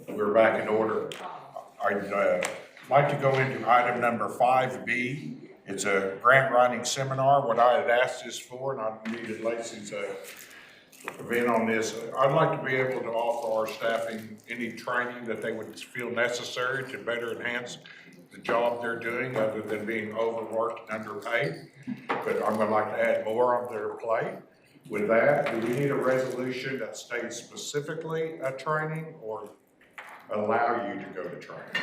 We're back in order. I'd like to go into item number 5B. It's a grant writing seminar. What I had asked this for, and I needed Lacey's event on this. I'd like to be able to offer our staffing any training that they would feel necessary to better enhance the job they're doing, other than being overworked and underpaid. But I'm gonna like to add more on their plate. With that, do we need a resolution that states specifically a training or allow you to go to training?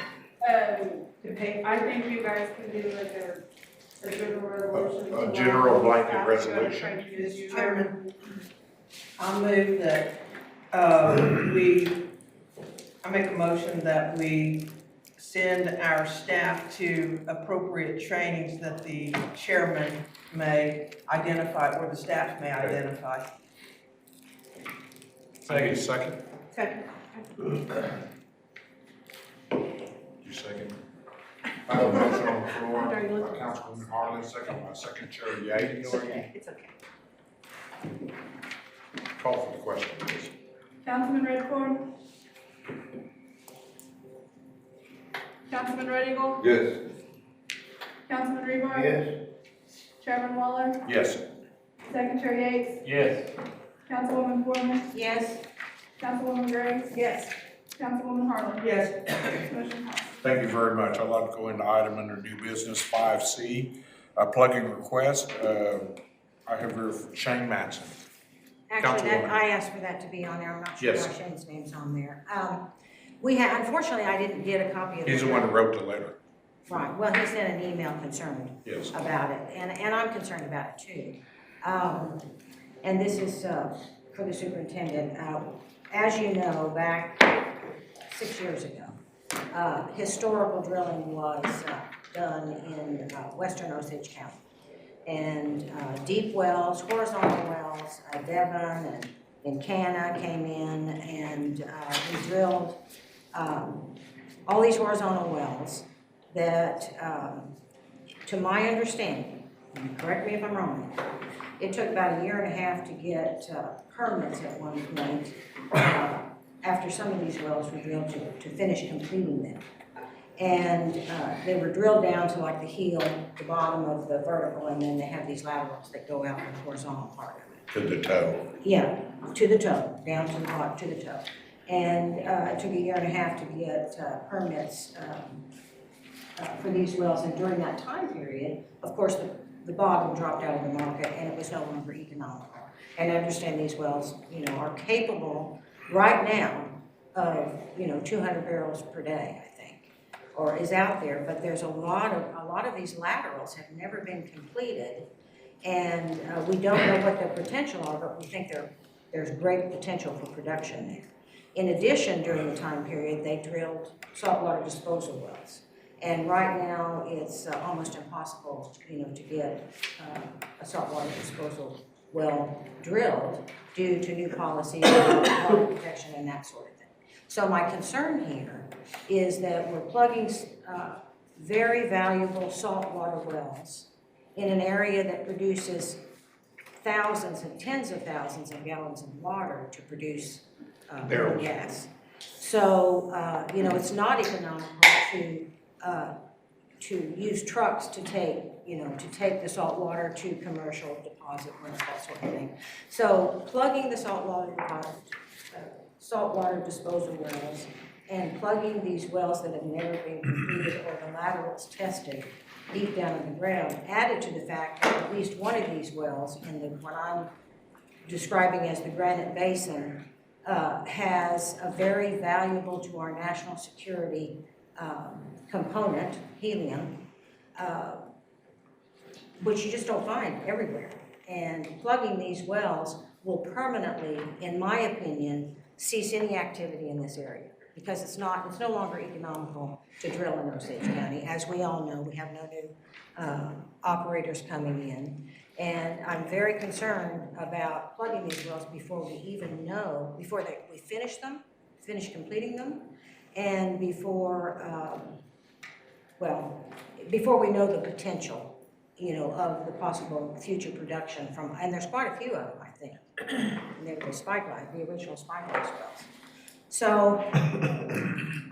I think you guys can do like a general resolution. A general blanket resolution. Mr. Chairman, I move that, I make a motion that we send our staff to appropriate trainings that the chairman may identify, or the staff may identify. Thank you. Second? Second. You second? I have a motion on the floor by Councilwoman Harlan, second by Secretary Yates. It's okay, it's okay. Call for the question, please. Councilman Redcorn? Councilman Red Eagle? Yes. Councilman Rebar? Yes. Chairman Waller? Yes. Secretary Yates? Yes. Councilwoman Foreman? Yes. Councilwoman Graves? Yes. Councilwoman Harlan? Yes. Motion passed. Thank you very much. I'd like to go into item under new business 5C, a plugging request. I have here Shane Matson. Actually, Councilwoman. I asked for that to be on there. I'm not sure Yes. why Shane's name's on there. Unfortunately, I didn't get a copy of it. He's the one who wrote the letter. Right, well, he sent an email concerned Yes. about it, and I'm concerned about it too. And this is for the superintendent. As you know, back 6 years ago, historical drilling was done in western Osage County. And deep wells, horizontal wells, Devon and Canna came in, and we drilled all these horizontal wells that, to my understanding, and correct me if I'm wrong, it took about 1.5 years to get permits at one point after some of these wells were drilled to finish completing them. And they were drilled down to like the heel, the bottom of the vertical, and then they have these laterals that go out in the horizontal part of it. To the toe. Yeah, to the toe, down to the bottom, to the toe. And it took 1.5 years to get permits for these wells. And during that time period, of course, the bottom dropped out of the market and it was no longer economical. And I understand these wells, are capable right now of, 200 barrels per day, I think, or is out there. But there's a lot of these laterals have never been completed, and we don't know what their potential are, but we think there's great potential for production there. In addition, during the time period, they drilled saltwater disposal wells. And right now, it's almost impossible, to get a saltwater disposal well drilled due to new policies about water protection and that sort of thing. So my concern here is that we're plugging very valuable saltwater wells in an area that produces thousands and tens of thousands of gallons of water to produce oil and gas. So, it's not economical to use trucks to take the salt water to commercial deposit wells, that sort of thing. So plugging the saltwater disposal wells and plugging these wells that have never been completed or the laterals tested deep down in the ground, added to the fact that at least one of these wells in what I'm describing as the Granite Basin has a very valuable to our national security component, helium, which you just don't find everywhere. And plugging these wells will permanently, in my opinion, cease any activity in this area, because it's no longer economical to drill in Osage County. As we all know, we have no new operators coming in. And I'm very concerned about plugging these wells before we even know, before we finish completing them, and before we know the potential, of the possible future production from, and there's quite a few of them, I think. And they're the original spike wells. So,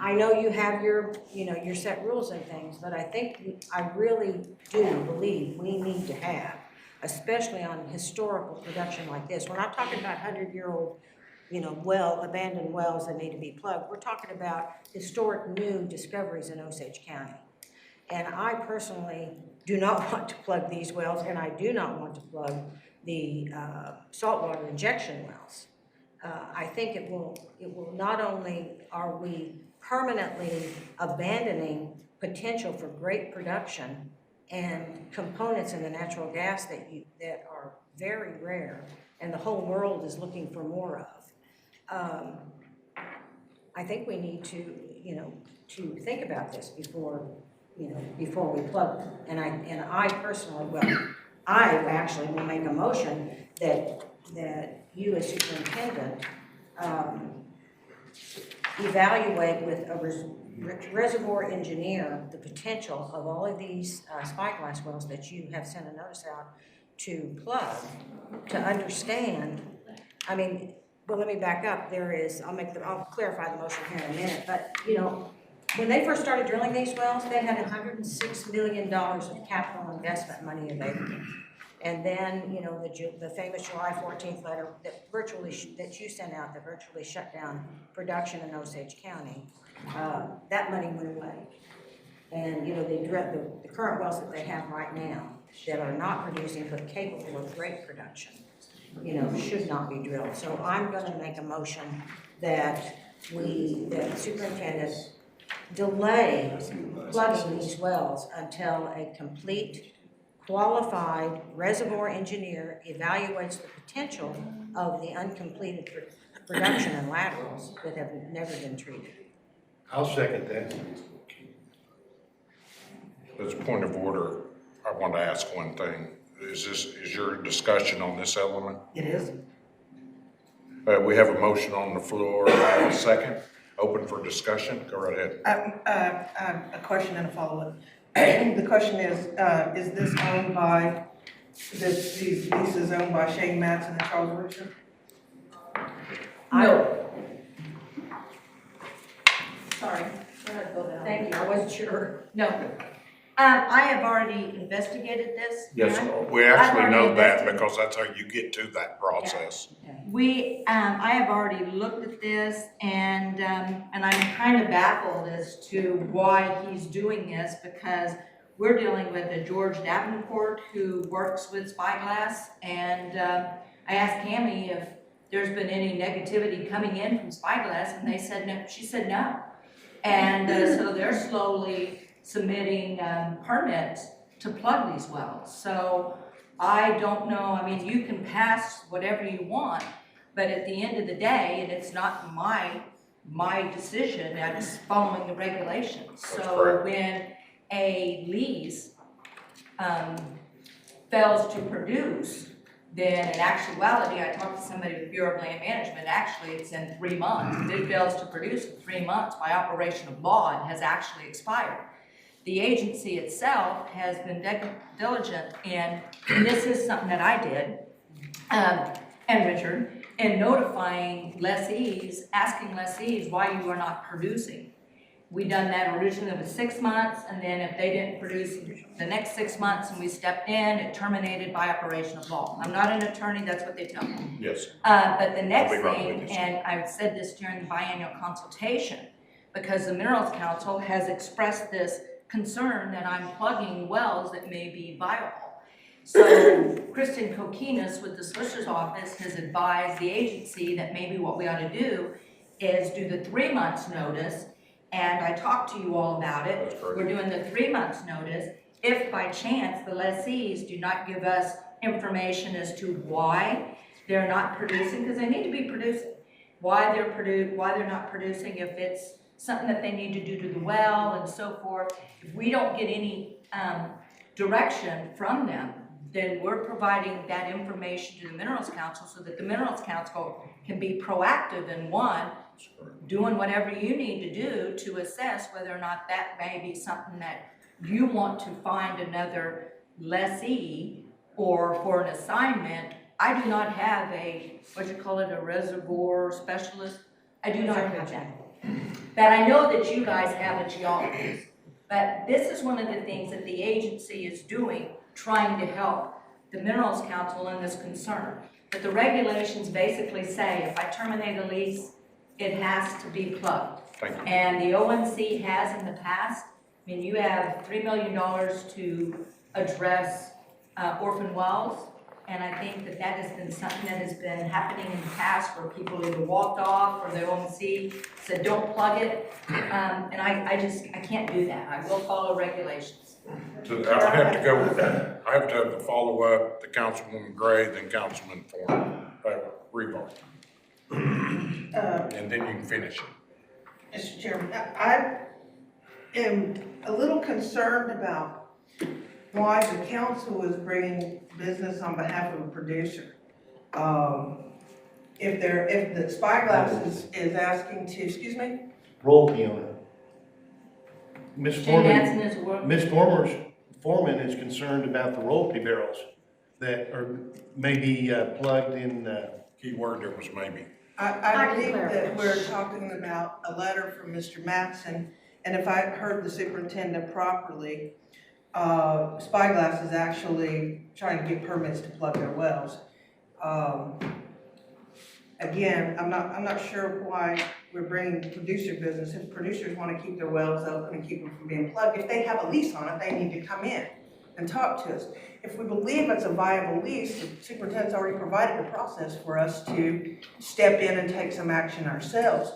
I know you have your, your set rules and things, but I really do believe we need to have, especially on historical production like this. We're not talking about 100-year-old, abandoned wells that need to be plugged. We're talking about historic new discoveries in Osage County. And I personally do not want to plug these wells, and I do not want to plug the saltwater injection wells. I think it will not only are we permanently abandoning potential for great production and components in the natural gas that are very rare and the whole world is looking for more of. I think we need to think about this before we plug them. And I personally I actually will make a motion that you as superintendent evaluate with a reservoir engineer the potential of all of these spyglass wells that you have sent a notice out to plug, to understand. Well, let me back up. I'll clarify the motion here in a minute, but when they first started drilling these wells, they had $106 million of capital investment money available. And then, the famous July 14th letter that you sent out that virtually shut down production in Osage County, that money went away. And, the current wells that they have right now that are not producing but capable of great production, should not be drilled. So I'm going to make a motion that the superintendent delay plugging these wells until a complete qualified reservoir engineer evaluates the potential of the uncompleted production and laterals that have never been treated. I'll second that. As a point of order, I want to ask one thing. Is your discussion on this element? It is. We have a motion on the floor. I have a second. Open for discussion. Go right ahead. A question and a follow-up. The question is this owned by, these leases owned by Shane Matson and Charles Richard? No. Sorry. Thank you, I wasn't sure. No. I have already investigated this. Yes, we actually know that because that's how you get to that process. I have already looked at this and I'm kind of baffled as to why he's doing this, because we're dealing with a George Davenport who works with Spyglass, and I asked Cammie if there's been any negativity coming in from Spyglass, and they said no. She said no. And so they're slowly submitting permits to plug these wells. So I don't know, you can pass whatever you want, but at the end of the day, and it's not my decision, it's following the regulations. So when a lease fails to produce, then in actuality, I talked to somebody with Bureau of Land Management, actually it's in 3 months. If it fails to produce in 3 months, by operation of law, it has actually expired. The agency itself has been diligent in, and this is something that I did, and Richard, in notifying lessees, asking lessees why you are not producing. We done that originally with 6 months, and then if they didn't produce the next 6 months and we stepped in, it terminated by operation of law. I'm not an attorney, that's what they tell me. Yes. But the next thing, and I've said this during the biannual consultation, because the Minerals Council has expressed this concern that I'm plugging wells that may be viable. So Kristen Kokinas with the Solicitor's Office has advised the agency that maybe what we ought to do is do the 3 months notice, and I talked to you all about it. We're doing the 3 months notice. If by chance the lessees do not give us information as to why they're not producing, because they need to be producing, why they're not producing, if it's something that they need to do to the well and so forth. If we don't get any direction from them, then we're providing that information to the Minerals Council so that the Minerals Council can be proactive in doing whatever you need to do to assess whether or not that may be something that you want to find another lessee or for an assignment. I do not have a reservoir specialist. I do not have that. that I know that you guys have a geologist. But this is one of the things that the agency is doing, trying to help the Minerals Council in this concern. But the regulations basically say if I terminate a lease, it has to be plugged. Thank you. And the ONC has in the past, I mean, you have $3 million to address orphan wells. And I think that that has been something that has been happening in the past where people either walked off or the ONC said, don't plug it. And I can't do that. I will follow regulations. So I have to go, I have to follow up the Councilwoman Gray, then Councilman Rebar. And then you can finish it. Mr. Chairman, I am a little concerned about why the council is bringing business on behalf of a producer. If the Spyglass is asking to, excuse me? Royalty on it. Ms. Jim Foreman, Hansen is working. Ms. Foreman is concerned about the royalty barrels that are maybe plugged in, Key word there was maybe. I believe that we're talking about a letter from Mr. Matson, and if I heard the superintendent properly, Spyglass is actually trying to get permits to plug their wells. Again, I'm not sure why we're bringing producer business. If producers want to keep their wells open and keep them from being plugged, if they have a lease on it, they need to come in and talk to us. If we believe it's a viable lease, the superintendent's already provided a process for us to step in and take some action ourselves.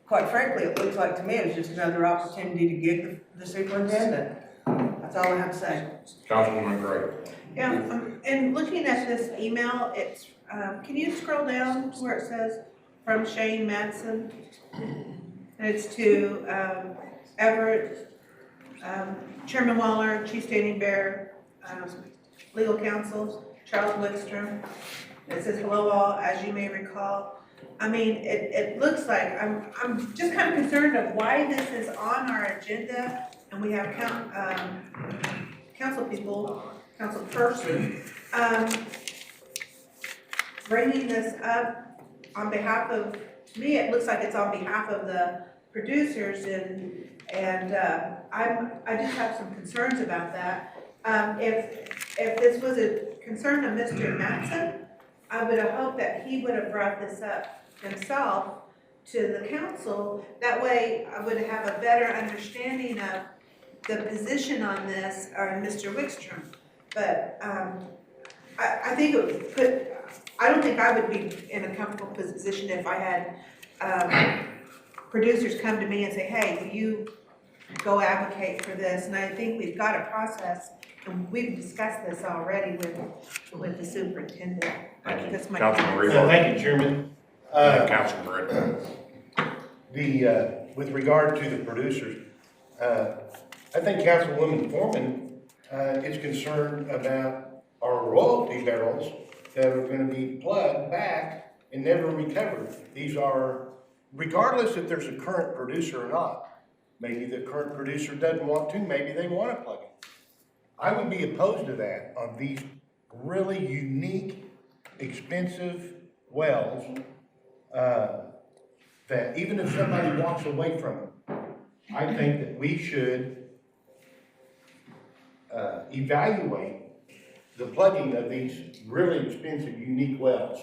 Quite frankly, it looks like to me it's just another opportunity to get the superintendent. That's all I have to say. Councilwoman Gray. Yeah, and looking at this email, it's, can you scroll down to where it says from Shane Matson? And it's to Everett, Chairman Waller, Chief Standing Bear, Legal Counsel, Charles Wickstrom. It says, hello all, as you may recall. I mean, it looks like, I'm just kind of concerned of why this is on our agenda, and we have council people, council person, bringing this up on behalf of, to me, it looks like it's on behalf of the producers, and I just have some concerns about that. If this was a concern of Mr. Matson, I would have hoped that he would have brought this up himself to the council. That way, I would have a better understanding of the position on this, or Mr. Wickstrom. But I think it would put, I don't think I would be in a comfortable position if I had producers come to me and say, hey, will you go advocate for this? And I think we've got a process, and we've discussed this already with the superintendent. Thank you. That's my Councilman comment. Rebar. thank you, Chairman. Councilman Gray. With regard to the producers, I think Councilwoman Foreman is concerned about our royalty barrels that are going to be plugged back and never recovered. These are, regardless if there's a current producer or not, maybe the current producer doesn't want to, maybe they want to plug it. I would be opposed to that on these really unique, expensive wells that even if somebody walks away from them, I think that we should evaluate the plugging of these really expensive, unique wells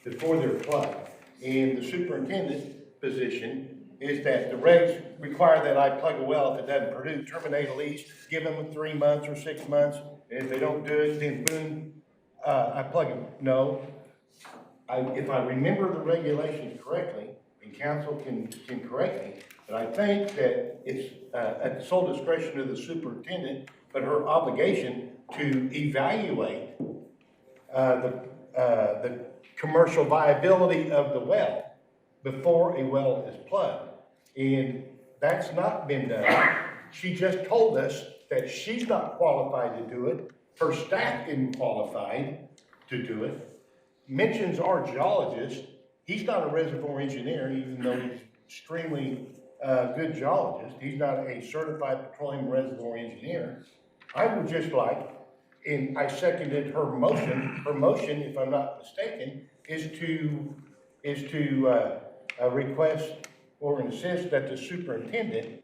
before they're plugged. And the superintendent position is that the regs require that I plug a well if it doesn't produce, terminate a lease, give them 3 months or 6 months. And if they don't do it, then boom, I plug it. No, if I remember the regulations correctly, and council can correct me, but I think that it's at the sole discretion of the superintendent, but her obligation to evaluate the commercial viability of the well before a well is plugged. And that's not been done. She just told us that she's not qualified to do it. Her staff isn't qualified to do it. Mentions our geologist. He's not a reservoir engineer, even though he's extremely good geologist. He's not a certified petroleum reservoir engineer. I would just like, and I seconded her motion. Her motion, if I'm not mistaken, is to request or insist that the superintendent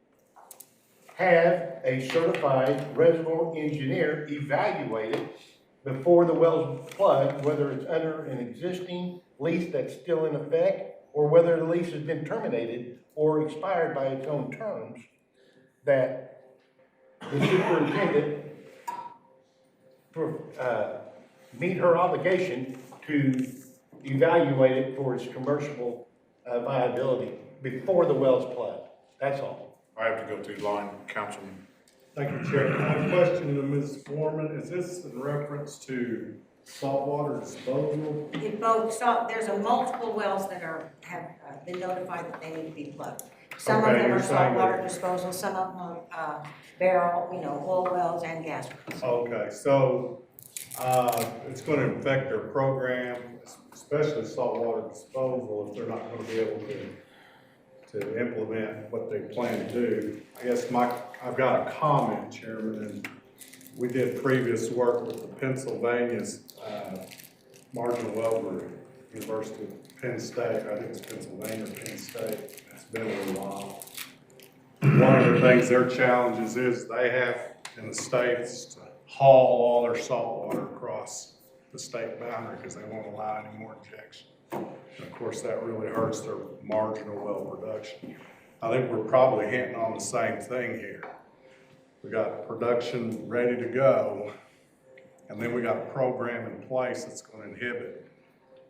have a certified reservoir engineer evaluate it before the well's plugged, whether it's under an existing lease that's still in effect, or whether the lease has been terminated or expired by its own terms, that the superintendent meet her obligation to evaluate it for its commercial viability before the well's plugged. That's all. I have to go through line, Councilman. Thank you, Chair. My question to Ms. Foreman, is this in reference to saltwater disposal? There's a multiple wells that have been notified that they need to be plugged. Some of Okay, them you're are saying saltwater that- disposal, some of them are barrel, oil wells and gas wells. Okay, so, it's gonna affect their program, especially saltwater disposal, if they're not gonna be able to implement what they plan to do. I guess I've got a comment, Chairman, and we did previous work with the Pennsylvania's, marginal well group, University of Penn State, I think it's Pennsylvania or Penn State, it's been a little while. One of the things, their challenges is they have in the states to haul all their salt water across the state boundary because they won't allow any more injection. And of course, that really hurts their marginal well production. I think we're probably hitting on the same thing here. We got production ready to go, and then we got a program in place that's gonna inhibit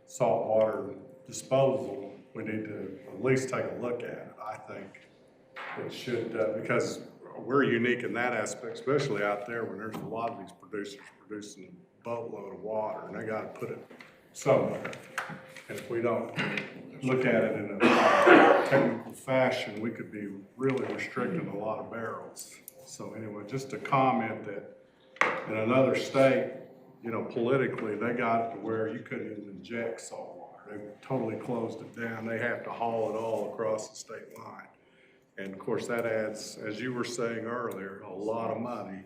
saltwater disposal. We need to at least take a look at it, I think. It should, because we're unique in that aspect, especially out there when there's a lot of these producers producing a boatload of water, and they gotta put it somewhere. And if we don't look at it in a technical fashion, we could be really restricting a lot of barrels. So anyway, just a comment that in another state, politically, they got it to where you couldn't even inject salt water. They totally closed it down. They have to haul it all across the state line. And of course, that adds, as you were saying earlier, a lot of money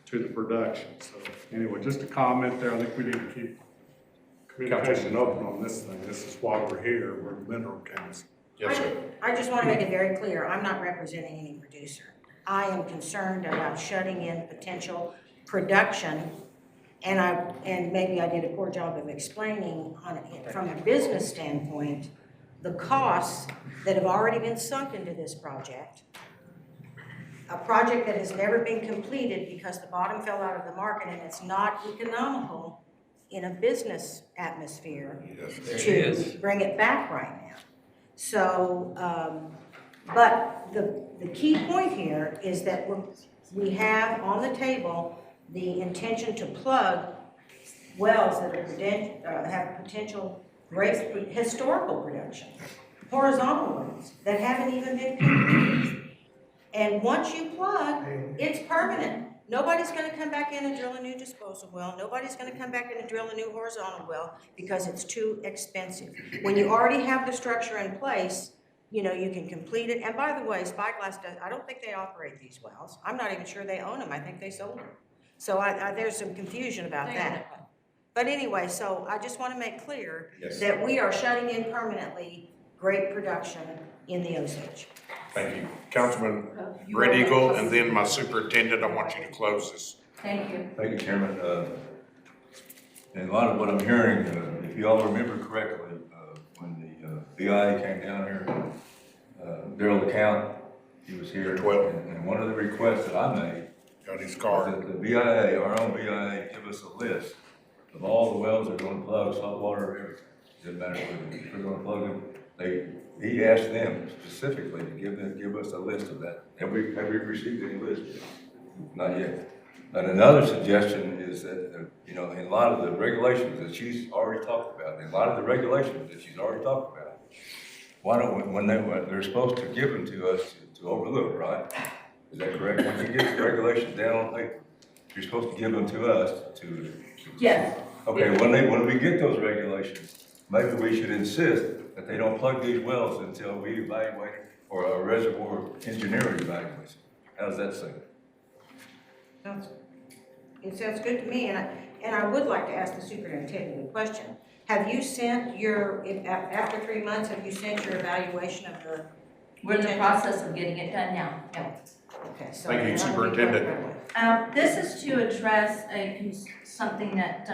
to the production. So anyway, just a comment there. I think we need to keep communication open on this thing. This is why we're here. We're the Mineral Council. Yes, sir. I just want to make it very clear, I'm not representing any producer. I am concerned about shutting in potential production, and maybe I did a poor job of explaining from a business standpoint, the costs that have already been sunk into this project, a project that has never been completed because the bottom fell out of the market and it's not economical in a business atmosphere to bring it back right now. So, but the key point here is that we have on the table the intention to plug wells that have potential great historical production, horizontal wells that haven't even been completed. And once you plug, it's permanent. Nobody's gonna come back in and drill a new disposal well. Nobody's gonna come back in and drill a new horizontal well because it's too expensive. When you already have the structure in place, you can complete it. And by the way, Spyglass I don't think they operate these wells. I'm not even sure they own them. I think they sold them. So there's some confusion about that. But anyway, so I just want to make clear that we are shutting in permanently great production in the Osage. Thank you. Councilman Red Eagle, and then my superintendent, I want you to close this. Thank you. Thank you, Chairman. And a lot of what I'm hearing, if you all remember correctly, when the BIA came down here, Daryl DeCount, he was here. 12. And one of the requests that I made Got his was card. that the BIA, our own BIA, give us a list of all the wells they're gonna plug, saltwater, everything. Doesn't matter if they're gonna plug them. He asked them specifically to give us a list of that. Have we received any list? Not yet. And another suggestion is that, in a lot of the regulations that she's already talked about, why don't we, when they're supposed to give them to us to overlook, right? Is that correct? When you get the regulations down on paper, you're supposed to give them to us to. Yes. Okay, when we get those regulations, maybe we should insist that they don't plug these wells until we evaluate it, or a reservoir engineering evaluation. How does that sound? It sounds good to me, and I would like to ask the superintendent a question. Have you sent after 3 months, have you sent your evaluation of We're in the process of getting it done now, yeah. Okay, so. Thank you, Superintendent. This is to address something that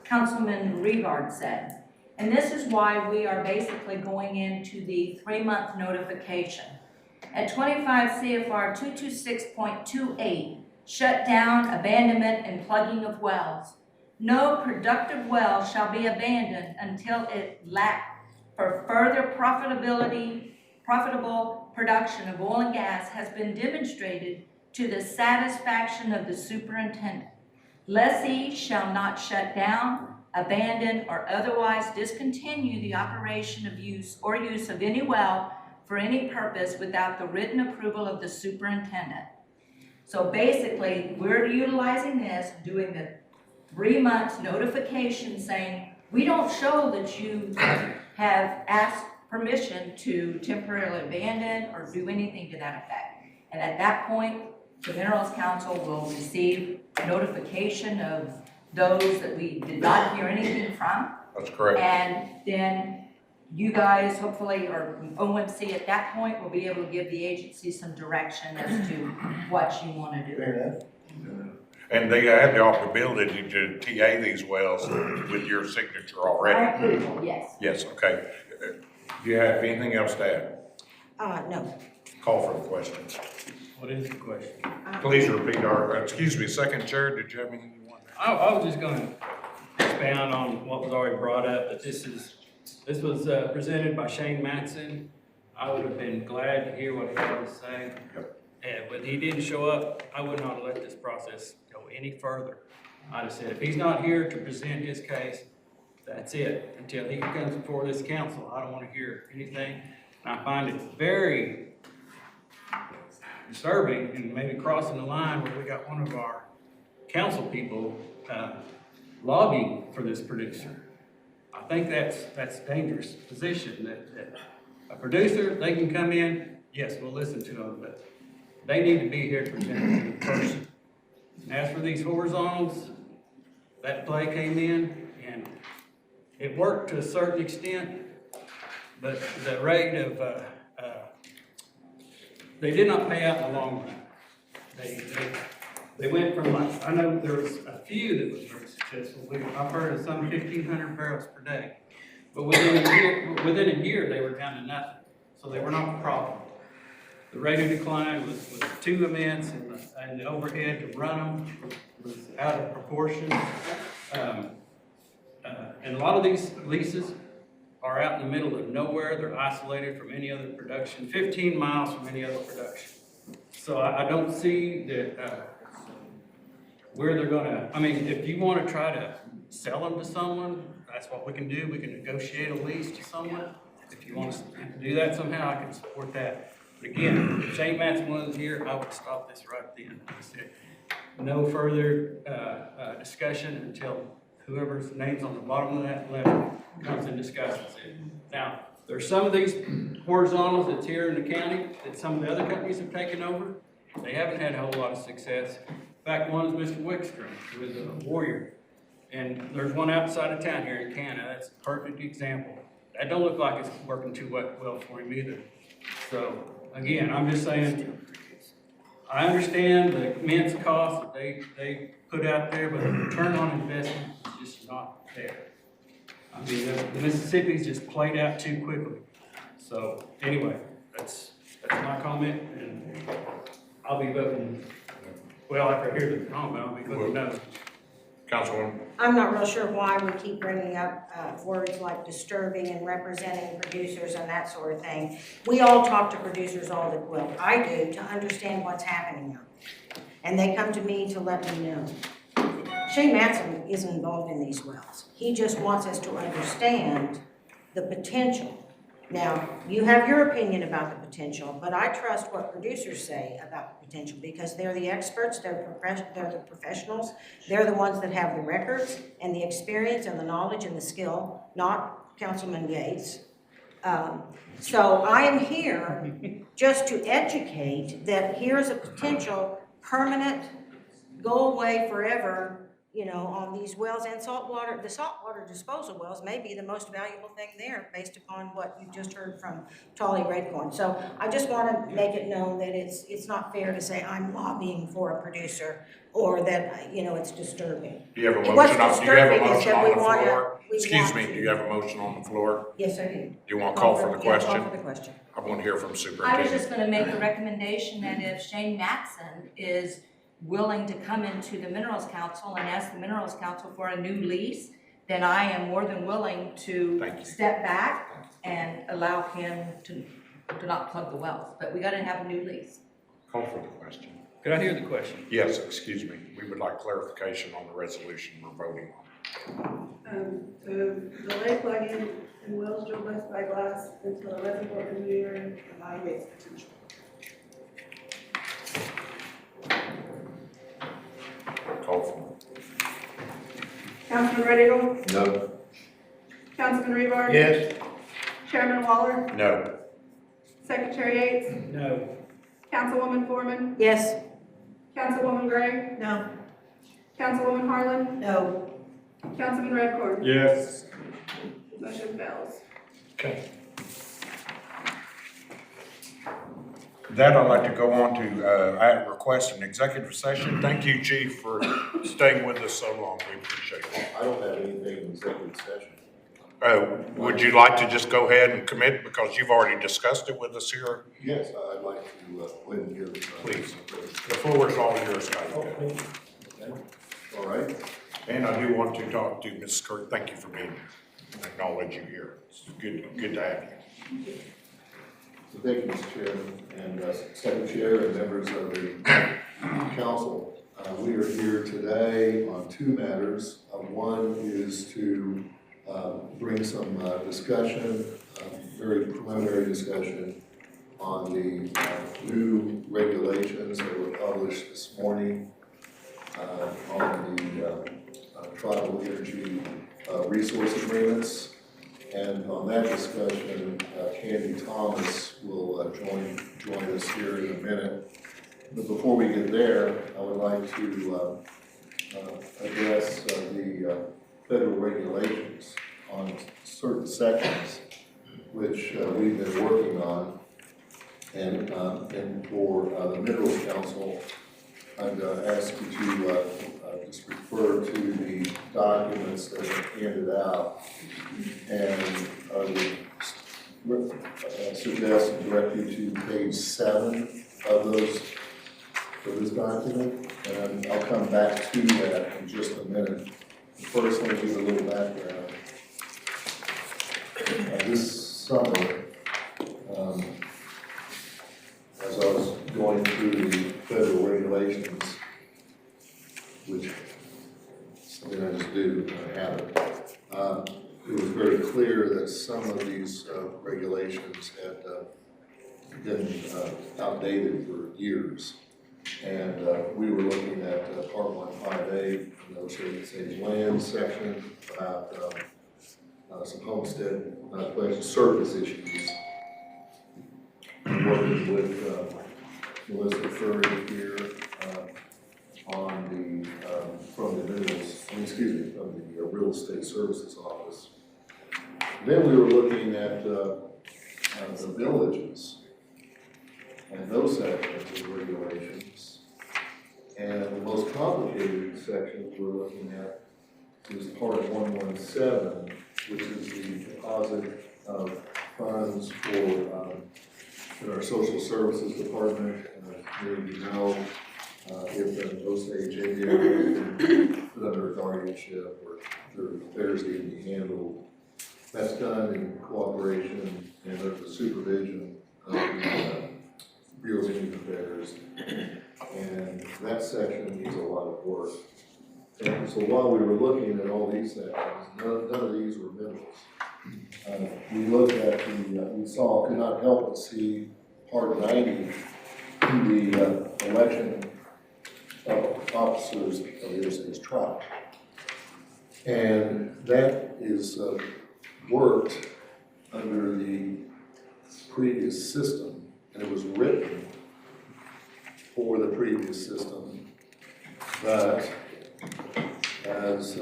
Councilman Reard said. And this is why we are basically going into the 3-month notification. At 25 CFR 226.28, shut down, abandonment, and plugging of wells. No productive well shall be abandoned until it for further profitable production of oil and gas has been demonstrated to the satisfaction of the superintendent. Lessee shall not shut down, abandon, or otherwise discontinue the operation of use of any well for any purpose without the written approval of the superintendent. So basically, we're utilizing this, doing the 3 months notification saying, we don't show that you have asked permission to temporarily abandon or do anything to that effect. And at that point, the Minerals Council will receive notification of those that we did not hear anything from. That's correct. And then you guys, hopefully, or OMC at that point, will be able to give the agency some direction as to what you want to do. Fair enough. And they have the ability to TA these wells with your signature already. Approval, yes. Yes, okay. Do you have anything else to add? No. Call for the questions. What is the question? Please repeat second chair, did you have anything you wanted to add? I was just gonna expound on what was already brought up, but this was presented by Shane Matson. I would have been glad to hear what he had to say. But he didn't show up, I would not have let this process go any further. I'd have said, if he's not here to present his case, that's it. Until he comes before this council, I don't want to hear anything. And I find it very disturbing and maybe crossing the line where we got one of our council people lobbying for this producer. I think that's a dangerous position, that a producer, they can come in, yes, we'll listen to them, but they need to be here to present it in person. As for these horizontals, that play came in and it worked to a certain extent, but the rate of, they did not pay out in the long run. They went from, like, I know there was a few that was very successful. I've heard of some 1,500 barrels per day. But within a year, they were down to nothing. So they were not profitable. The rate of decline was too immense, and the overhead to run them was out of proportion. And a lot of these leases are out in the middle of nowhere. They're isolated from any other production, 15 miles from any other production. So I don't see that where they're gonna, I mean, if you wanna try to sell them to someone, that's what we can do. We can negotiate a lease to someone. If you want to do that somehow, I can support that. But again, if Shane Matson wasn't here, I would stop this right then. I said, no further discussion until whoever's name's on the bottom of that letter comes and discusses it. Now, there's some of these horizontals that's here in the county that some of the other companies have taken over. They haven't had a whole lot of success. In fact, one is Mr. Wickstrom with Warrior. And there's one outside of town here in Canada. That's a perfect example. That don't look like it's working too well for him either. So, again, I'm just saying, I understand the immense cost that they put out there, but the return on investment is just not there. I mean, the Mississippi's just played out too quickly. So, anyway, that's my comment, and I'll be voting, well, after I hear the comment, I'll be voting no. Councilwoman? I'm not real sure why we keep bringing up words like disturbing and representing producers and that sort of thing. We all talk to producers all the, well, I do, to understand what's happening out there. And they come to me to let me know. Shane Matson isn't involved in these wells. He just wants us to understand the potential. Now, you have your opinion about the potential, but I trust what producers say about the potential because they're the experts, they're the professionals, they're the ones that have the records and the experience and the knowledge and the skill, not Councilman Gates. So I am here just to educate that here's a potential permanent, go away forever, you know, on these wells and saltwater, the saltwater disposal wells may be the most valuable thing there based upon what you just heard from Tolly Redcorn. So I just want to make it known that it's not fair to say I'm lobbying for a producer or that, you know, it's disturbing. Do you have a What's motion do you have a disturbing is motion that on we the wanna- floor? we Excuse want me, to- do you have a motion on the floor? Yes, I do. Do you want to call for the Yeah, question? call for the question. I want to hear from I was superintendent. just gonna make the recommendation that if Shane Matson is willing to come into the Minerals Council and ask the Minerals Council for a new lease, then I am more than willing to Thank you. step back and allow him to not plug the wells. But we gotta have a new lease. Call for the question. Could I hear the question? Yes, excuse me. We would like clarification on the resolution we're voting on. To delay plugging in wells drilled by Spyglass until a reservoir engineer evaluates potential. Call for Councilman Red Eagle, No. Councilman Rebar. Yes. Chairman Waller, it. No. Secretary Yates, No. Councilwoman Foreman, Yes? Councilwoman Gray, No. Councilwoman Harlan, No. Councilman Redcorn. Yes. Motion fails. Okay. That I'd like to go on to, I request an executive session. Thank you, Chief, for staying with us so long. We appreciate it. I don't have anything in executive session. Would you like to just go ahead and commit, because you've already discussed it with us here? Yes, I'd like to, go ahead and give. Please. The floor is all yours, Scott. Okay. All right. And I do want to talk to Ms. Kirk. Thank you for being here. Acknowledge you here. It's good to have you. So thank you, Mr. Chairman, and Secretary and members of the council. We are here today on two matters. One is to bring some discussion, very preliminary discussion on the new regulations that were published this morning on the tribal energy resource agreements. And on that discussion, Candy Thomas will join us here in a minute. But before we get there, I would like to address the federal regulations on certain sections, which we've been working on. And for the Minerals Council, I'd ask you to just refer to the documents that are handed out. And I would suggest and direct you to page 7 of this document. And I'll come back to that in just a minute. First, let me give a little background. This summer, as I was going through the federal regulations, which is something I just do, I haven't, it was very clear that some of these regulations had been outdated for years. And we were looking at Part 158, Osage land section, about some homestead surface issues. I'm working with Melissa Furry here on the, from the Real Estate Services Office. Then we were looking at the villages and those sections of regulations. And the most complicated section we're looking at is Part 117, which is the deposit of funds for in our Social Services Department. Maybe you know if an Osage Indian has been put under guardianship or their affairs need to be handled. That's done in cooperation and under the supervision of the Bureau of Indian Affairs. And that section needs a lot of work. And so while we were looking at all these sections, none of these were minerals. We looked at could not help but see Part 90, the election of officers of the Osage tribe. And that is worked under the previous system, and it was written for the previous system. But as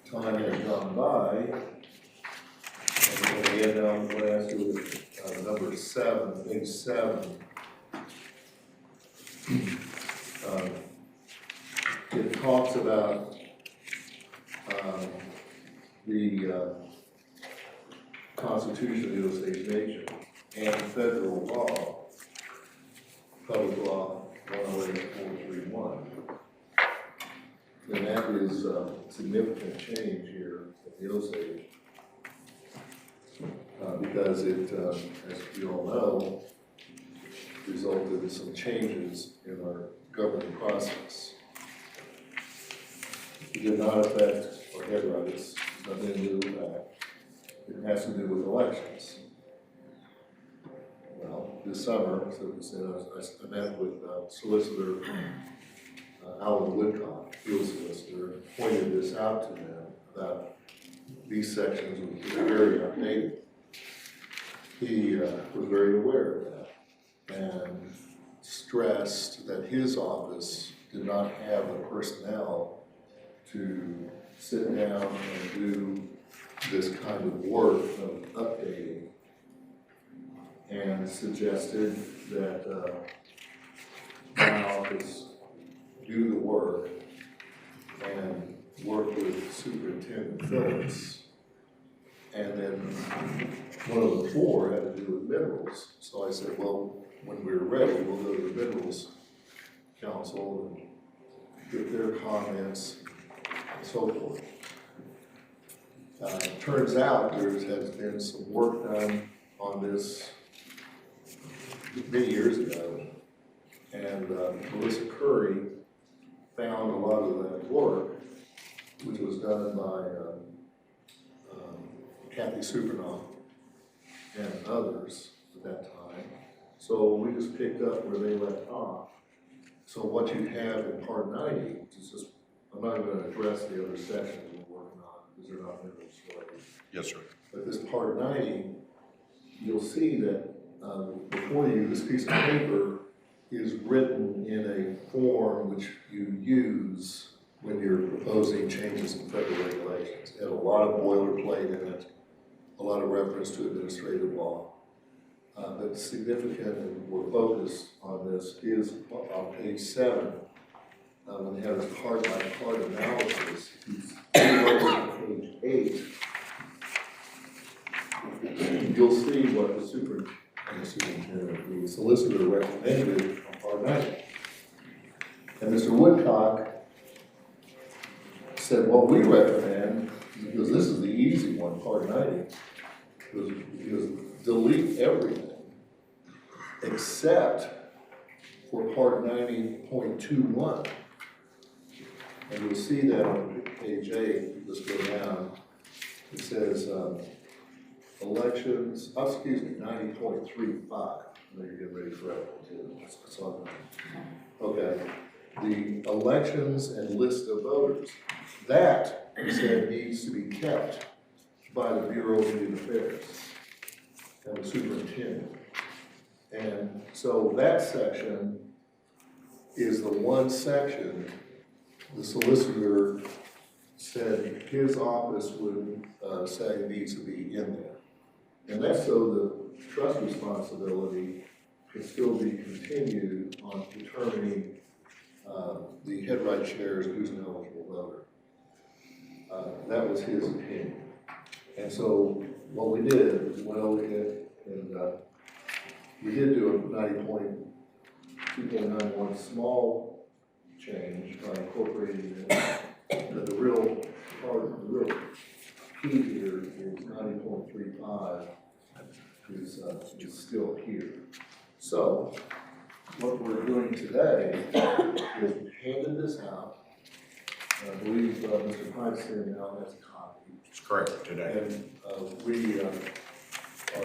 time has gone by, and again, now I'm going to ask you number 7, page 7. It talks about the Constitution of the Osage Nation and federal law, Public Law 108-431. And that is a significant change here at the Osage. Because it, as you all know, resulted in some changes in our governing process. It did not affect our head rights, nothing to do with that. It has to do with elections. Well, this summer, I met with Solicitor Alan Woodcock, field solicitor, pointed this out to them about these sections which were very outdated. He was very aware of that and stressed that his office did not have the personnel to sit down and do this kind of work of updating, and suggested that my office do the work and work with Superintendent Phillips. And then one of the 4 had to do with minerals. So I said, well, when we're ready, we'll go to the Minerals Council and get their comments and so forth. Turns out there has been some work done on this many years ago. And Melissa Curry found a lot of that work, which was done by Kathy Supernoff and others at that time. So we just picked up where they left off. So what you have in Part 90, which is just, I'm not going to address the other sections we're working on because they're not minerals related. Yes, sir. But this Part 90, you'll see that before you, this piece of paper is written in a form which you use when you're proposing changes in federal regulations. It had a lot of boilerplate in it, a lot of reference to administrative law. But significant, and we're focused on this, is on page 7, when they have this part-by-part analysis. Page 8, you'll see what the superintendent, the solicitor recommended on Part 90. And Mr. Woodcock said, what we recommend, because this is the easy one, Part 90, is delete everything except for Part 90.21. And you'll see that on page 8, let's go down. It says elections, excuse me, 90.35. I know you're getting ready for that too. That's all. Okay. The elections and list of voters. That, he said, needs to be kept by the Bureau of Indian Affairs and the superintendent. And so that section is the one section the solicitor said his office would say needs to be in there. And that's so the trust responsibility can still be continued on determining the head right chairs who's an eligible voter. That was his opinion. And so what we did was went over it and we did do a 90.2.91 small change by incorporating it. The real part, the real key here is 90.35 is still here. So what we're doing today is we handed this out. I believe Mr. Pipestein now has a copy. It's correct today. And we are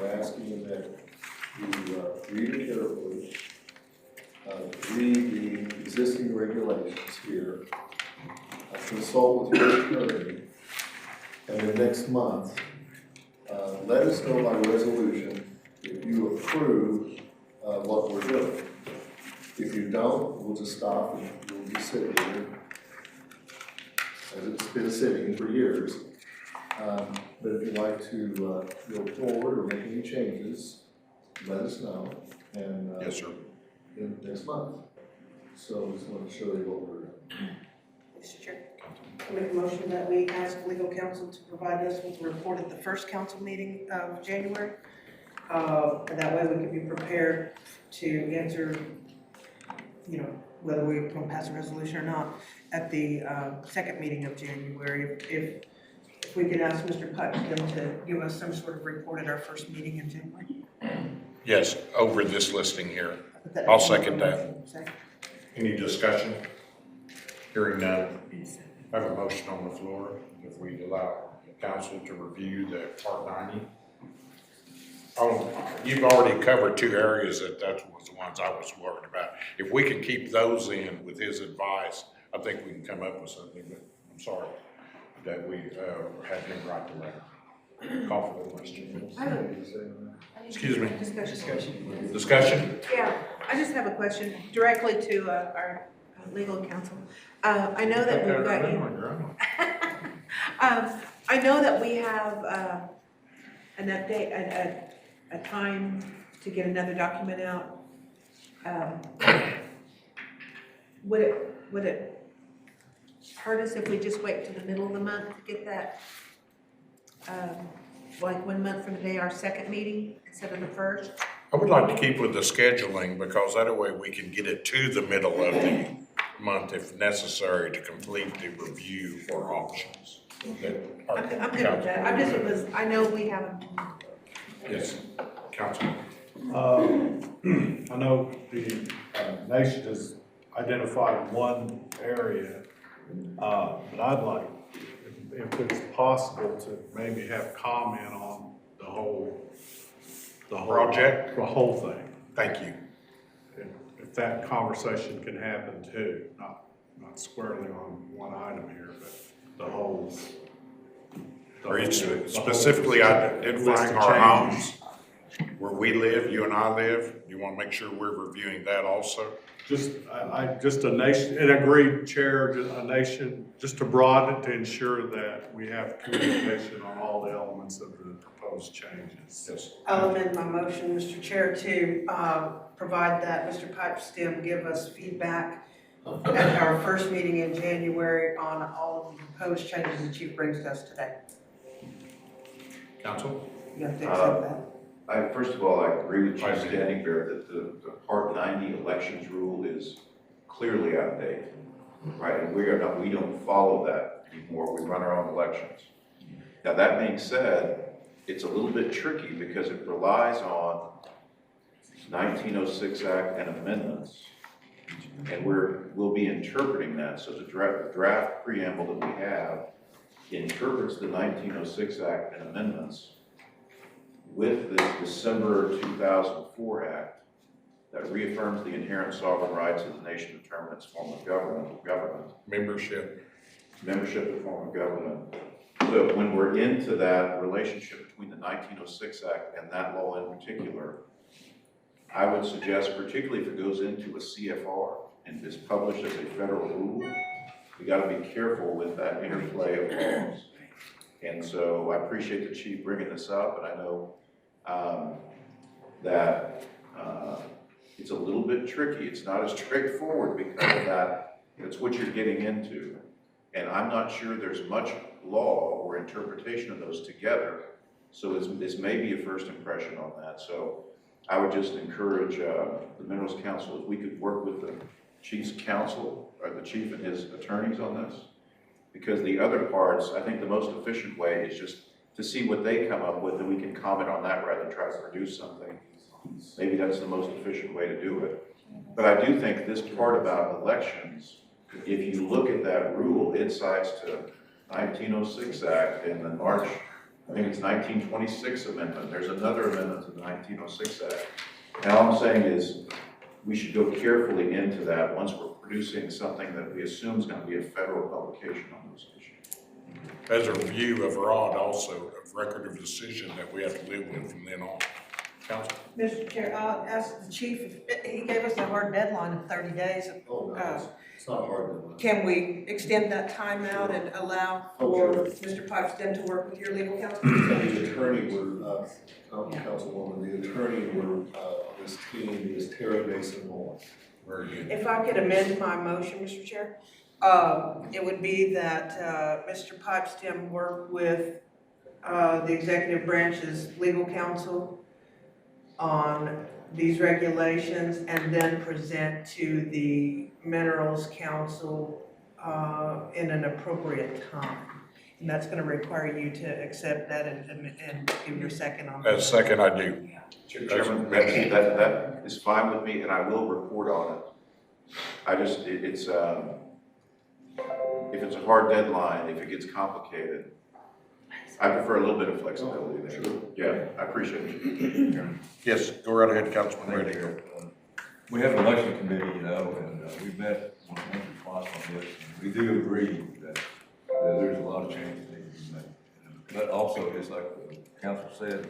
asking that you read it carefully, read the existing regulations here, consult with your attorney, and then next month, let us know by resolution if you approve what we're doing. If you don't, we'll just stop and we'll be sitting here as it's been sitting for years. But if you'd like to go forward or make any changes, let us know. And Yes, sir. in next month. So just want to show you what we're doing. Mr. Chair, I make a motion that we ask legal counsel to provide us with a report at the first council meeting of January. And that way we can be prepared to answer, you know, whether we're going to pass a resolution or not at the second meeting of January. If we could ask Mr. Putnam to give us some sort of report at our first meeting in January. Yes, over this listing here. I'll second that. Any discussion? Hearing none. I have a motion on the floor. If we allow council to review the Part 90. Oh, you've already covered two areas that was the ones I was worried about. If we can keep those in with his advice, I think we can come up with something, but I'm sorry that we had him write the letter. Call for the question. Excuse me. Discussion? Yeah, I just have a question directly to our legal counsel. I know that we've got you. I know that we have an update, a time to get another document out. Would it hurt us if we just wait till the middle of the month to get that? Like 1 month from today, our second meeting instead of the first? I would like to keep with the scheduling because that way we can get it to the middle of the month if necessary to complete the review for options. I'm good with that. I know we haven't. Yes, Councilman. I know the nation has identified one area, but I'd like, if it's possible, to maybe have comment on the whole Project? The whole thing. Thank you. If that conversation can happen too, not squarely on one item here, but the whole. Are you specifically identifying our homes where we live, you and I live? You want to make sure we're reviewing that also? Just a nation, and agreed, Chair, a nation, just to broaden it to ensure that we have communication on all the elements of the proposed changes. Yes. I'll amend my motion, Mr. Chair, to provide that Mr. Pipestem give us feedback at our first meeting in January on all of the proposed changes the chief brings to us today. Council? You have to accept that. First of all, I agree with Chief Standing Bear that the Part 90 elections rule is clearly outdated, right? And we don't follow that anymore. We run our own elections. Now, that being said, it's a little bit tricky because it relies on 1906 Act and amendments, and we'll be interpreting that. So the draft preamble that we have interprets the 1906 Act and amendments with this December 2004 Act that reaffirms the inherent sovereign rights of the nation to determine its form of government. Membership Membership of form of government. So when we're into that relationship between the 1906 Act and that law in particular, I would suggest, particularly if it goes into a CFR and is published as a federal rule, we got to be careful with that interplay of laws. And so I appreciate the chief bringing this up, and I know that it's a little bit tricky. It's not as straightforward because of that. It's what you're getting into. And I'm not sure there's much law or interpretation of those together. So this may be a first impression on that. So I would just encourage the Minerals Council, if we could work with the chief's counsel, or the chief and his attorneys on this. Because the other parts, I think the most efficient way is just to see what they come up with, and we can comment on that rather than try to produce something. Maybe that's the most efficient way to do it. But I do think this part about elections, if you look at that rule, it cites to 1906 Act and the March, I think it's 1926 amendment. There's another amendment to the 1906 Act. And all I'm saying is we should go carefully into that once we're producing something that we assume is going to be a federal publication on those issues. As a review of ROD also, of record of decision that we have to live with from then on. Council? Mr. Chair, I'll ask the chief, if he gave us a hard deadline of 30 days. Oh, no, it's not hard to. Can we extend that time out and allow for Mr. Pipestem to work with your legal counsel? The attorney were, Councilwoman, the attorney were, this team is Tara Mason Moore. Very good. If I could amend my motion, Mr. Chair, it would be that Mr. Pipestem work with the executive branch's legal counsel on these regulations and then present to the Minerals Council in an appropriate time. And that's gonna require you to accept that and give your second on that. As second, I do. Chairman, that is fine with me, and I will report on it. I just, it's, if it's a hard deadline, if it gets complicated, I prefer a little bit of flexibility there. Yeah, I appreciate it. Yes, go right ahead, Councilman Reddy. We have an election committee, you know, and we've met once or twice on this, and we do agree that there's a lot of changes that need to be made. But also, just like the council said,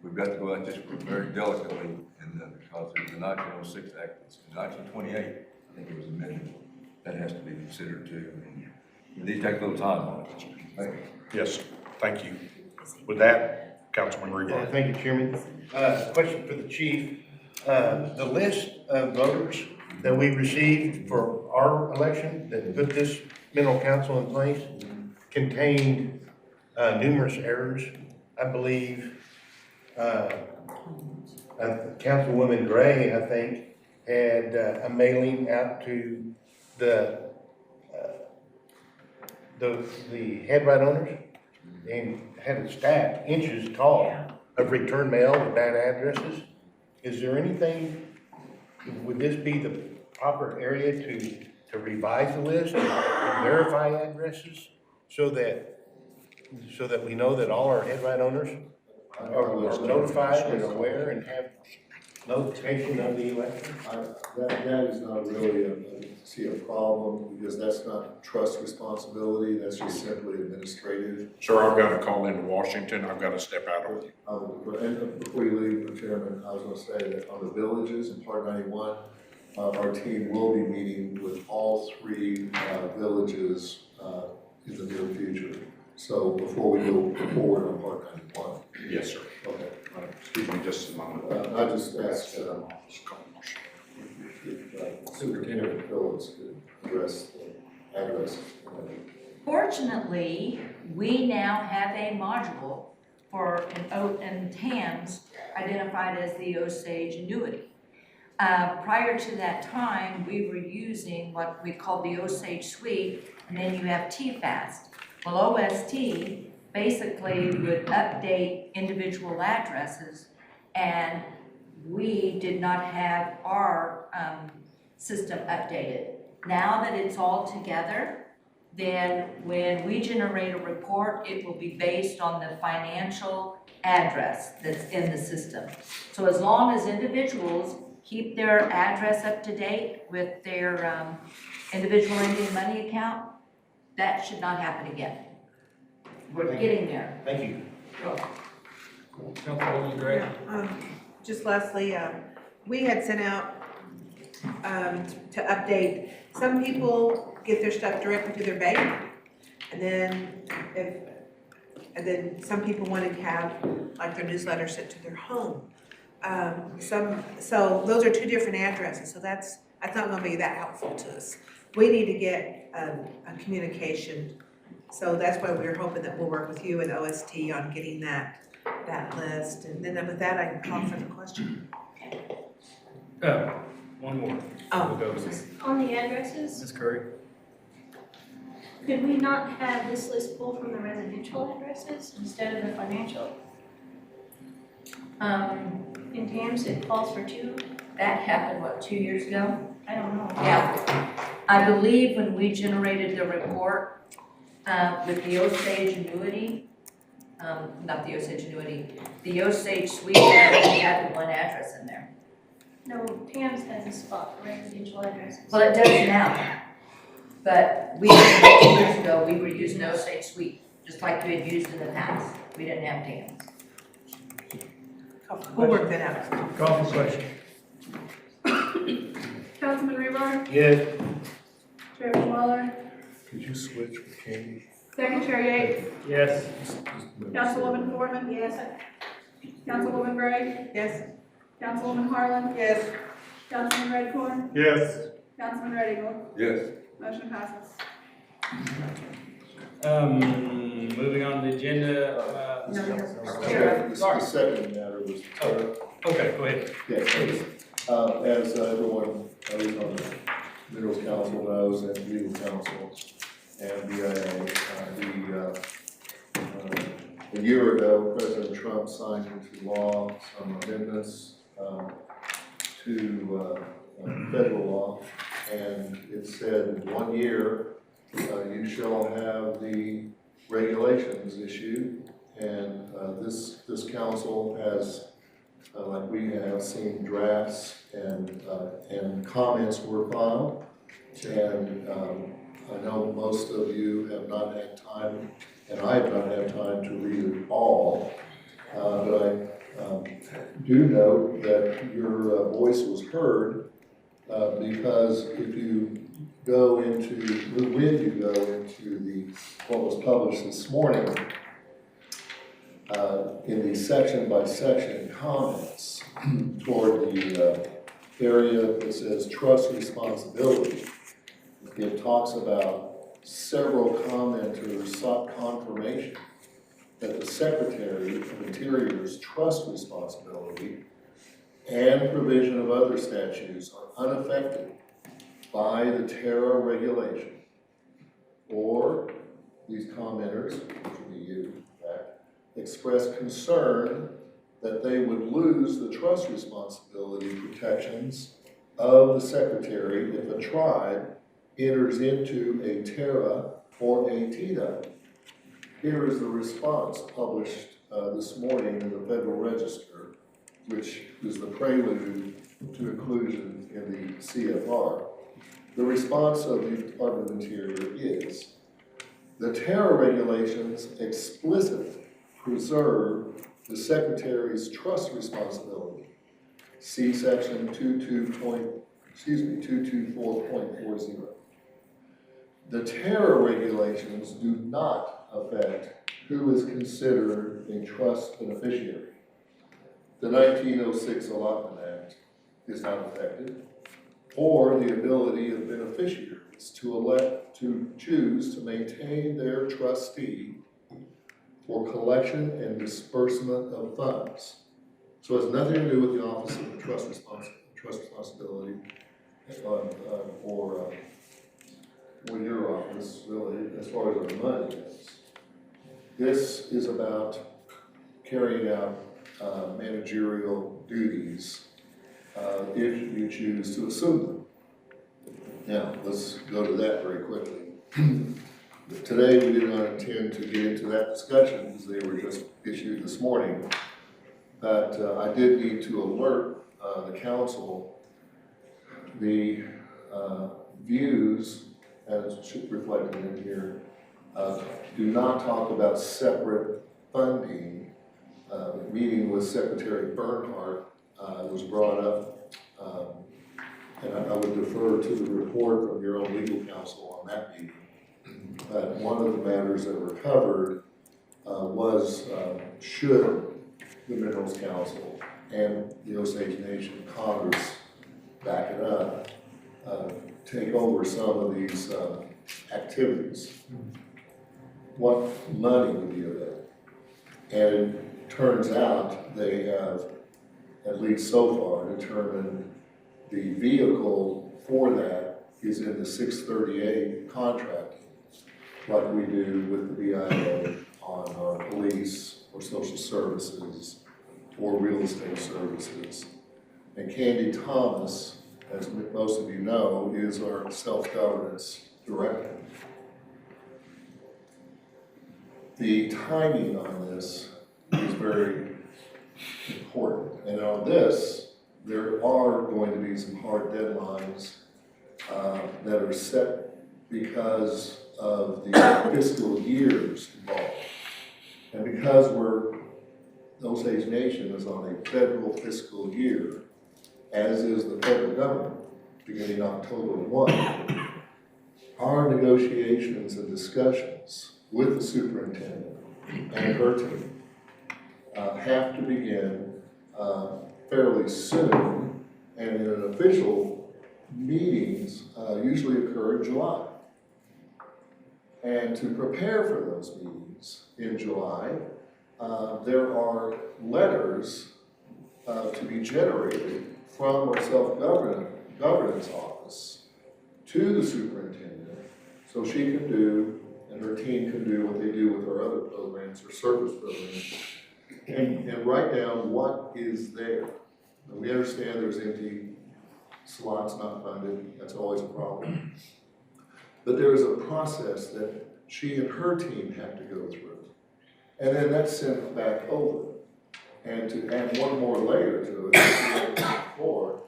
we've got to go at this very delicately, and because there's the 1906 Act, in 1928, I think it was amended, that has to be considered too. And these take a little time on it. Thank you. Yes, thank you. With that, Councilman Rebar. Thank you, Chairman. Question for the chief. The list of voters that we received for our election that put this mineral council in place contained numerous errors. I believe Councilwoman Gray, I think, had a mailing out to the head right owners and had a stack inches tall of return mail with bad addresses. Is there anything, would this be the proper area to revise the list and verify addresses so that we know that all our head right owners are notified and aware and have notification of the election? That is not really a problem, because that's not trust responsibility, that's just simply administrative. Sir, I've got to call into Washington. I've got to step out of it. And before you leave, Chairman, I was gonna say that on the villages in Part 91, our team will be meeting with all three villages in the near future. So before we go forward on Part 91. Yes, sir. Okay. Excuse me just a moment. I just asked if Superintendent Phillips could address the addresses. Fortunately, we now have a module for in TAMS identified as the Osage annuity. Prior to that time, we were using what we called the Osage suite, and then you have TFAST. Well, OST basically would update individual addresses, and we did not have our system updated. Now that it's all together, then when we generate a report, it will be based on the financial address that's in the system. So as long as individuals keep their address up to date with their individual Indian money account, that should not happen again. We're getting there. Thank you. Councilwoman Gray? Just lastly, we had sent out to update, some people get their stuff directly to their bank, and then some people want to have like their newsletter sent to their home. So those are two different addresses, so that's not gonna be that helpful to us. We need to get a communication, so that's why we're hoping that we'll work with you and OST on getting that list, and then with that, I can call for the question. One more. Oh. We'll go to Ms. On the addresses, Curry. could we not have this list pulled from the residential addresses instead of the financial? In TAMS, it calls for two. That happened, what, 2 years ago? I don't know. Yeah. I believe when we generated the report with the Osage annuity, not the Osage annuity, the Osage suite, we had the one address in there. No, TAMS has a spot for residential addresses. Well, it does now, but we, 2 years ago, we were using Osage suite, just like we had used in the past. We didn't have TAMS. We'll work that out. Call for question. Councilman Rebar, Yes. Chairman Waller, Could you switch with Candy? Secretary Yates, Yes. Councilwoman Foreman, Yes. Councilwoman Gray, Yes? Councilwoman Harlan, Yes. Councilman Redcorn, Yes. Councilman Red Eagle. Yes. Motion passes. Moving on to the agenda, The second matter was, okay, go ahead. yes, please. As everyone, at least on the Minerals Council knows, and Legal Council, and BIA, a year ago, President Trump signed into law some amendments to federal law, and it said in 1 year, you shall have the regulations issued, and this council has, like we have, seen drafts and comments were filed, and I know most of you have not had time, and I have not had time to read it all, but I do note that your voice was heard, because if you go into, when you go into what was published this morning, in the section by section comments toward the area that says trust responsibility, it talks about several commenters sought confirmation that the Secretary of Interior's trust responsibility and provision of other statutes are unaffected by the TERRA regulation, or these commenters, which would be you, in fact, express concern that they would lose the trust responsibility protections of the Secretary if a tribe enters into a TERRA or a TITA. Here is the response published this morning in the Federal Register, which is the prelude to inclusion in the CFR. The response of the Department of Interior is, the TERRA regulations explicitly preserve the Secretary's trust responsibility. See section 224.40. The TERRA regulations do not affect who is considered a trust beneficiary. The 1906 Allotment Act is not affected, or the ability of beneficiaries to elect to choose to maintain their trustee for collection and disbursement of funds. So it has nothing to do with the Office of the Trust Responsibility or your office, really, as far as our money is. This is about carrying out managerial duties if you choose to assume them. Now, let's go to that very quickly. Today, we did not intend to get into that discussion because they were just issued this morning. But I did need to alert the council the views, as should reflect in here, do not talk about separate funding. The meeting with Secretary Bernhardt was brought up, and I would defer to the report from your own legal counsel on that meeting. But one of the matters that were covered was should the Minerals Council and the Osage Nation Congress back it up, take over some of these activities, what money would be available? And it turns out they have, at least so far, determined the vehicle for that is in the 638 contracting, like we do with the BIA on our police or social services or real estate services. And Candy Thomas, as most of you know, is our self-governance director. The timing on this is very important. And on this, there are going to be some hard deadlines that are set because of the fiscal years involved. And because we're Osage Nation is on a federal fiscal year, as is the federal government, beginning October 1. Our negotiations and discussions with the superintendent and her team have to begin fairly soon, and in official meetings usually occur in July. And to prepare for those meetings in July, there are letters to be generated from our self-governance office to the superintendent, so she can do, and her team can do what they do with our other programs or service programs, and write down what is there. And we understand there's empty slots not funded, that's always a problem. But there is a process that she and her team have to go through. And then that's sent back over. And to add one more layer to it, before,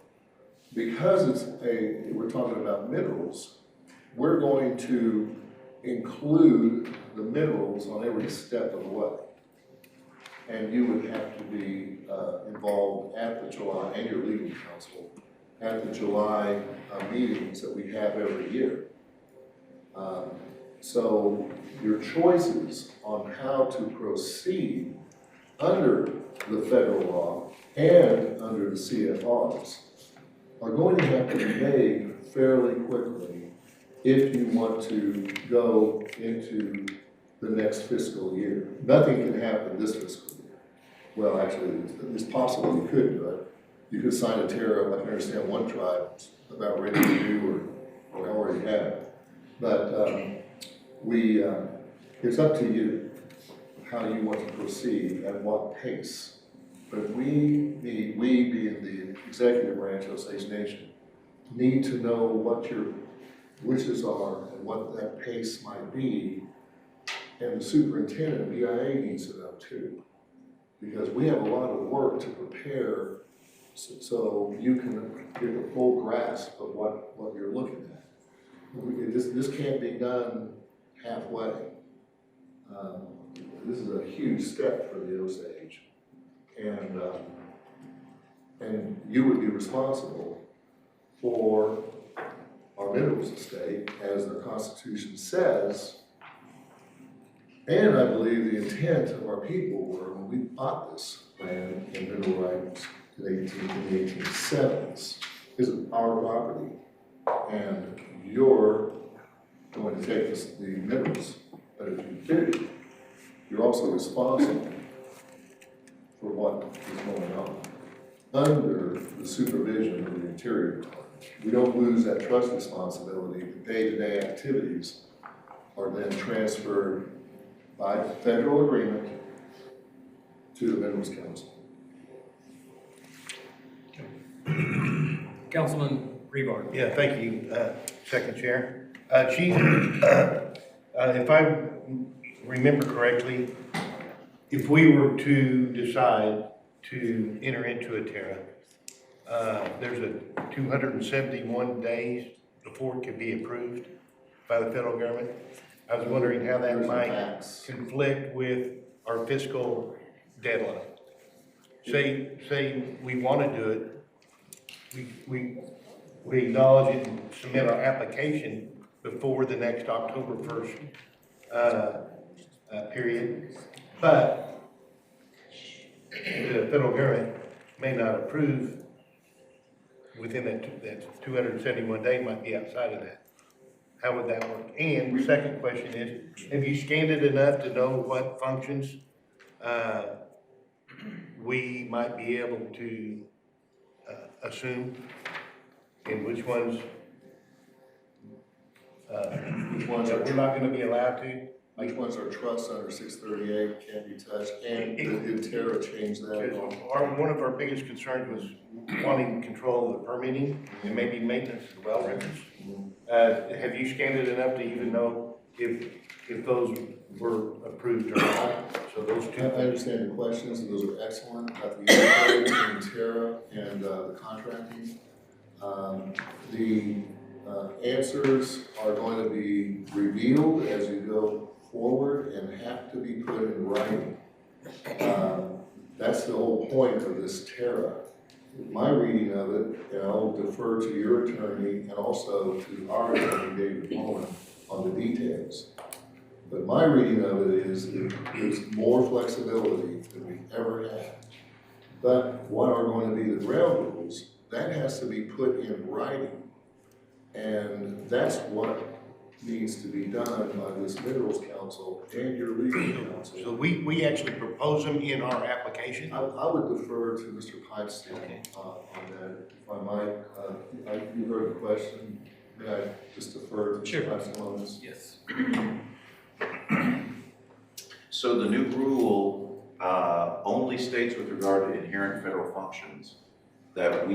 because we're talking about minerals, we're going to include the minerals on every step of the way. And you would have to be involved at the July, and your legal counsel, at the July meetings that we have every year. So your choices on how to proceed under the federal law and under the CFRs are going to have to be made fairly quickly if you want to go into the next fiscal year. Nothing can happen this fiscal year. Well, actually, it's possible you could do it. You could sign a tariff. I can understand one tribe about ready to do or already have. But it's up to you how you want to proceed, at what pace. But we being the executive branch of Osage Nation, need to know what your wishes are and what that pace might be. And the superintendent, BIA, needs to know too. Because we have a lot of work to prepare so you can get a full grasp of what you're looking at. This can't be done halfway. This is a huge step for the Osage. And you would be responsible for our minerals estate, as the Constitution says. And I believe the intent of our people were, when we bought this land and mineral rights in the 1870s, is our property. And you're going to take the minerals. But if you do, you're also responsible for what is going on under the supervision of the Interior Department. We don't lose that trust responsibility. The day-to-day activities are then transferred by federal agreement to the Minerals Council. Councilman Rebar. Yeah, thank you, Second Chair. Chief, if I remember correctly, if we were to decide to enter into a tariff, there's a 271 days before it can be approved by the federal government. I was wondering how that might conflict with our fiscal deadline. Say we want to do it, we acknowledge it and submit our application before the next October 1st period, but the federal government may not approve within that 271 days, might be outside of that. How would that work? And the second question is, have you scanned it enough to know what functions we might be able to assume, and which ones that we're not going to be allowed to? Which ones are trusts under 638, can't be touched, and did Terra change that? One of our biggest concerns was wanting control of the permitting and maybe maintenance of the well records. Have you scanned it enough to even know if those were approved or not? So those two. I understand the questions, and those are excellent, about the interplay between Terra and the contracting. The answers are going to be revealed as you go forward and have to be put in writing. That's the whole point of this TERRA. My reading of it, and I'll defer to your attorney and also to our attorney, David Mullen, on the details. But my reading of it is it gives more flexibility than we've ever had. But what are going to be the ground rules, that has to be put in writing. And that's what needs to be done by this Minerals Council and your legal counsel. So we actually propose them in our application? I would defer to Mr. Pipestein on that, if I might. You heard the question, may I just defer to Mr. Pipestein on this? Yes. So the new rule only states with regard to inherent federal functions that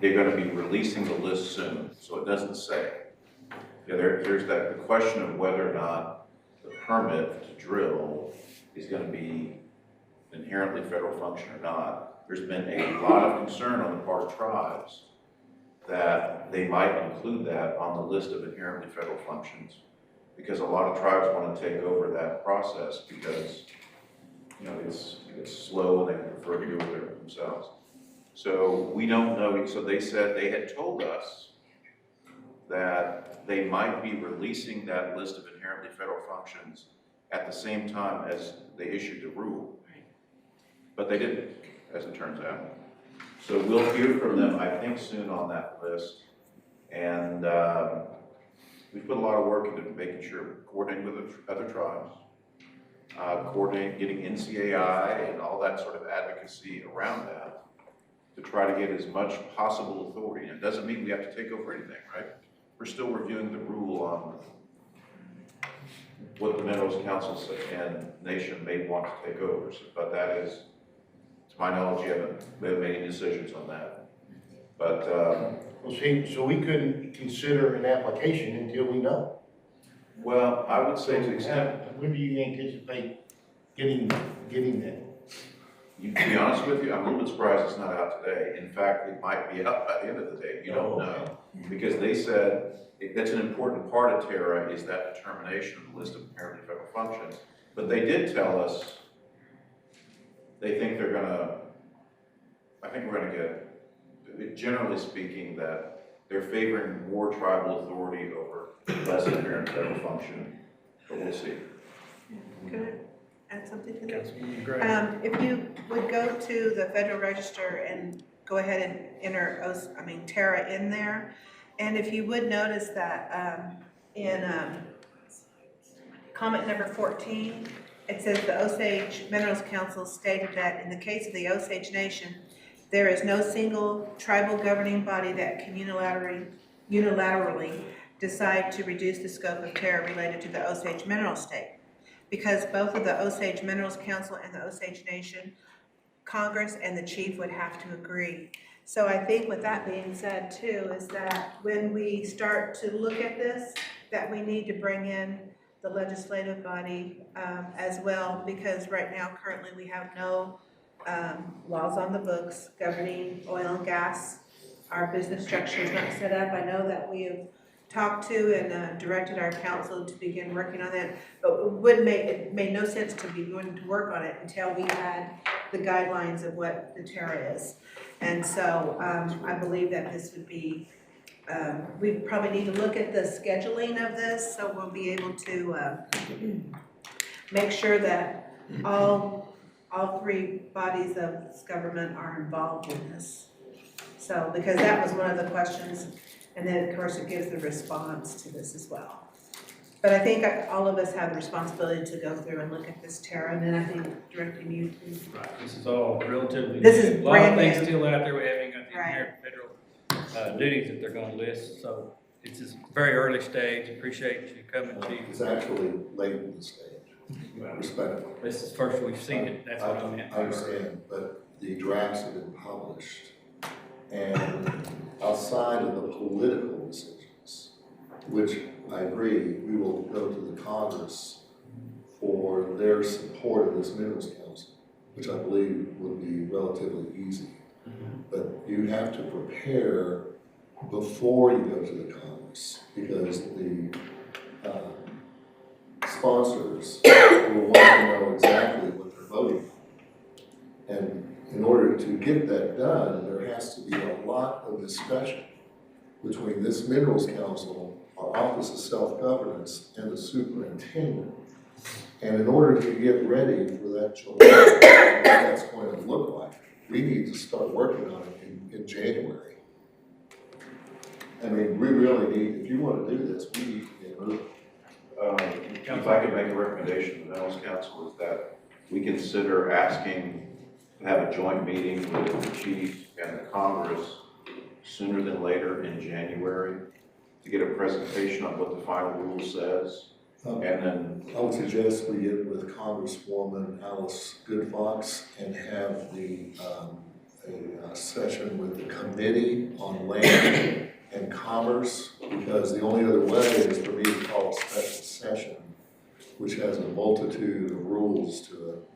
they're gonna be releasing the list soon, so it doesn't say. Yeah, there's the question of whether or not the permit to drill is gonna be inherently federal function or not. There's been a lot of concern on the part of tribes that they might include that on the list of inherently federal functions, because a lot of tribes want to take over that process because, you know, it's slow and they prefer to do it themselves. So we don't know. So they said they had told us that they might be releasing that list of inherently federal functions at the same time as they issued the rule. But they didn't, as it turns out. So we'll hear from them, I think, soon on that list. And we put a lot of work into making sure, coordinating with other tribes, getting NCAI and all that sort of advocacy around that to try to get as much possible authority. And it doesn't mean we have to take over anything, right? We're still reviewing the rule on what the Minerals Council and Nation may want to take over. But that is, to my knowledge, we haven't made any decisions on that. But Well, see, so we couldn't consider an application until we know. well, I would say to the extent, When do you anticipate getting that? to be honest with you, I'm a little bit surprised it's not out today. In fact, it might be out by the end of the day. You don't know. Because they said that's an important part of TERRA is that determination of the list of inherently federal functions. But they did tell us they think they're gonna, I think we're gonna get, generally speaking, that they're favoring more tribal authority over less inherent federal function. But we'll see. Could I add something to that? Great. If you would go to the Federal Register and go ahead and enter, TERRA in there, and if you would notice that in comment number 14, it says the Osage Minerals Council stated that in the case of the Osage Nation, there is no single tribal governing body that can unilaterally decide to reduce the scope of TERRA related to the Osage Mineral State. Because both of the Osage Minerals Council and the Osage Nation, Congress and the chief would have to agree. So I think with that being said too, is that when we start to look at this, that we need to bring in the legislative body as well, because right now currently we have no laws on the books governing oil and gas. Our business structure is not set up. I know that we have talked to and directed our council to begin working on that, but it made no sense to be going to work on it until we had the guidelines of what the TERRA is. And so I believe that this would be, we probably need to look at the scheduling of this, so we'll be able to make sure that all three bodies of government are involved in this. So, because that was one of the questions, and then of course it gives the response to this as well. But I think all of us have a responsibility to go through and look at this TERRA, and then I think directing you to. Right, this is all relatively. This is new. A lot of brand things new. still out there, we haven't got the Right. inherent federal duties that they're gonna list, so it's just very early stage. Appreciate you coming, Chief. It's actually late in the stage, respectfully. This is first we've seen it, that's what I meant. I understand, but the drafts have been published, and outside of the political decisions, which I agree, we will go to the Congress for their support of this Minerals Council, which I believe would be relatively easy. But you have to prepare before you go to the Congress, because the sponsors will want to know exactly what they're voting on. And in order to get that done, there has to be a lot of discussion between this Minerals Council, our Office of Self-Governance, and the superintendent. And in order to get ready for that July, what that's going to look like, we need to start working on it in January. I mean, we really need, if you want to do this, we need to get moving. If I could make a recommendation to the Minerals Council, is that we consider asking to have a joint meeting with the chief and the Congress sooner than later in January to get a presentation on what the final rule says. And then I would suggest we get with Congresswoman Alice Goodfox and have a session with the Committee on Land and Commerce, because the only other way is for me to call a special session, which has a multitude of rules to it.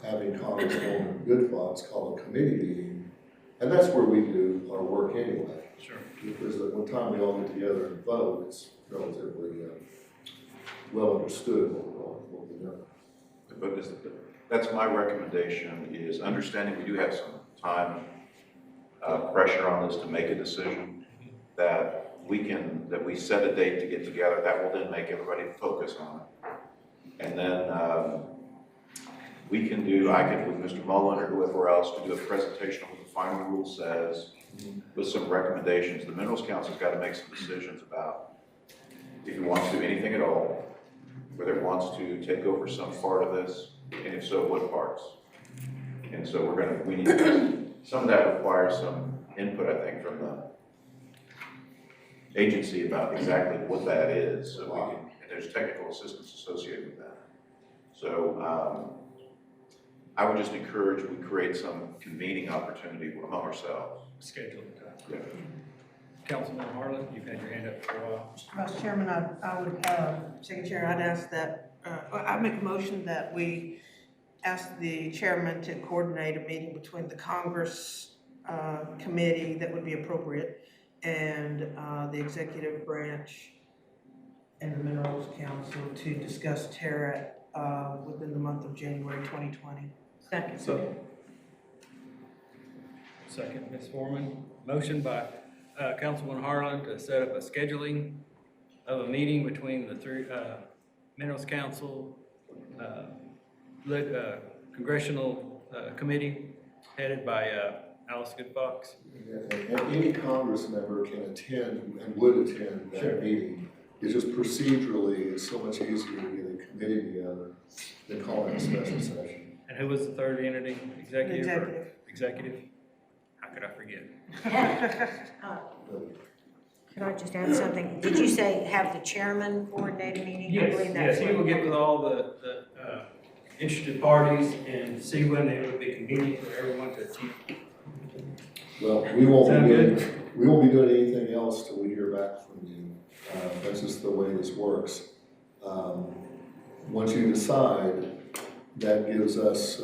Having Congresswoman Goodfox call a committee meeting, and that's where we do our work anyway. Sure. Because at one time we all get together and vote, it's relatively well understood what we're doing. But that's my recommendation, is understanding we do have some time pressure on this to make a decision, that we set a date to get together. That will then make everybody focus on it. And then we can I can, with Mr. Mullen or whoever else, to do a presentation on what the final rule says with some recommendations. The Minerals Council's got to make some decisions about if it wants to do anything at all, whether it wants to take over some part of this, and if so, what parts. And so we need to, some of that requires some input, I think, from the agency about exactly what that is. So and there's technical assistance associated with that. So I would just encourage we create some convening opportunity among ourselves. Schedule the time. Yeah. Councilman Harlan, you've had your hand up for a while. Vice Chairman, I would, Second Chair, I'd ask that, I make a motion that we ask the chairman to coordinate a meeting between the Congress committee that would be appropriate and the executive branch and the Minerals Council to discuss TERRA within the month of January 2020. Second. Second, Ms. Foreman. Motion by Councilman Harlan to set up a scheduling of a meeting between the three Minerals Council, Congressional Committee headed by Alice Goodfox. And any Congress member can attend and would attend that meeting. It's just procedurally, it's so much easier to get a committee together than calling a special session. And who was the third entity? Executive? Executive. Executive? How could I forget? Can I just add something? Did you say have the chairman coordinate a meeting? I believe that's Yes, he will get with all the interested parties and see when it would be convenient for everyone to achieve. Well, we won't Sound be doing anything else till we hear back from you. That's just the way this works. Once you decide, that gives us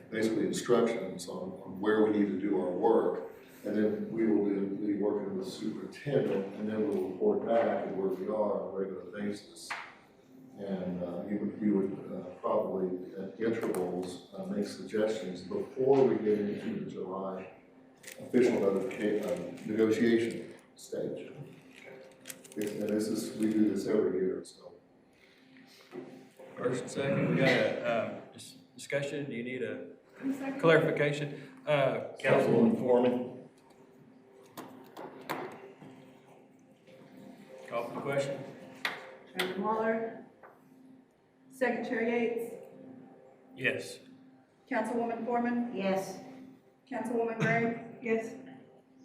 basically instructions on where we need to do our work. And then we will be working with the superintendent, and then we'll report back at where we are on a regular basis. And you would probably at intervals make suggestions before we get into the July official negotiation stage. And we do this every year, so. First and second, we got a discussion. Do you need a clarification? Councilwoman Foreman. Call for the question. Chairman Waller, Secretary Yates, Yes. Councilwoman Foreman, Yes. Councilwoman Gray, Yes.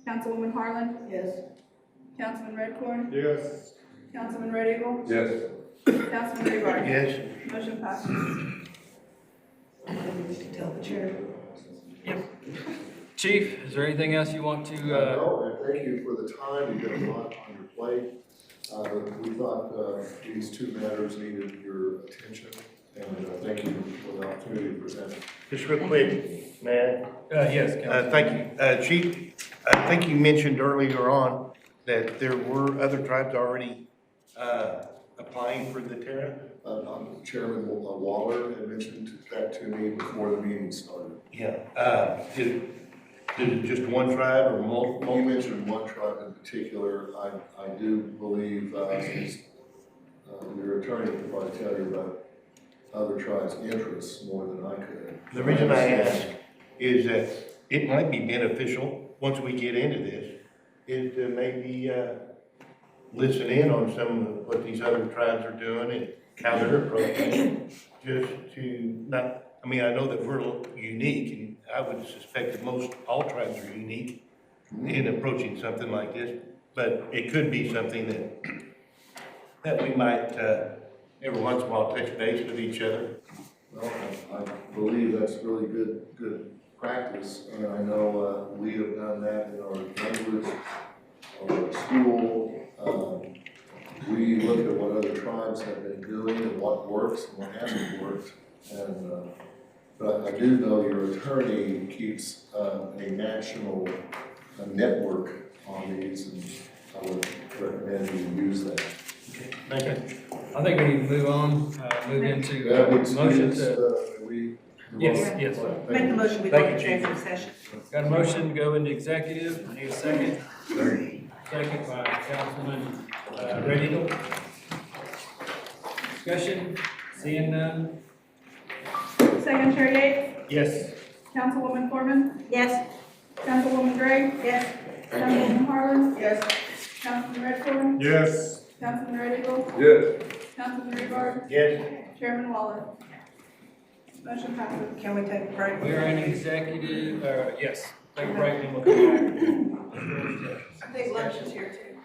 Councilwoman Harlan, Yes. Councilman Redcorn, Yes. Councilman Red Eagle, Yes. Councilman Rebar. Yes. Motion passes. Tell the chair. Chief, is there anything else you want to? No, and thank you for the time. You've got a lot on your plate. We thought these two matters needed your attention, and thank you for the opportunity to present. Just real quick, man. Yes, Councilman. Thank you. Chief, I think you mentioned earlier on that there were other tribes already applying for the TERRA. Chairman Waller had mentioned that to me before the meeting started. Yeah, is it just one tribe or multiple? You mentioned one tribe in particular. I do believe, your attorney could probably tell you about other tribes' interests more than I could. The reason I ask is that it might be beneficial, once we get into this, is to maybe, listen in on some of what these other tribes are doing and how they're approaching, just to not, I mean, I know that we're unique, and I would suspect that all tribes are unique in approaching something like this, but it could be something that we might, every once in a while touch base with each other. Well, I believe that's really good practice, and I know, we have done that in our language, our school. We look at what other tribes have been doing and what works and what hasn't worked. And, but I do know your attorney keeps, a national network on these, and I would recommend you use that. Thank you. I think we need to move on, move into That would motion excuse, to, yes. Make the motion, we go into executive session. Got a motion to go into executive, I need a second. Second by Councilman, Red. Discussion, seeing none? Secretary Yates, Yes. Councilwoman Foreman, Yes? Councilwoman Gray, Yes? Councilwoman Harlan, Yes. Councilman Redcorn, Yes. Councilman Red Eagle, Yes. Councilman Rebar, Yes. Chairman Waller. Motion passes. Can we take a break? We are in executive, yes, take a break and we'll come back. I think lunch is here too.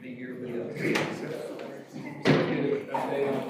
Be here with us. Update on,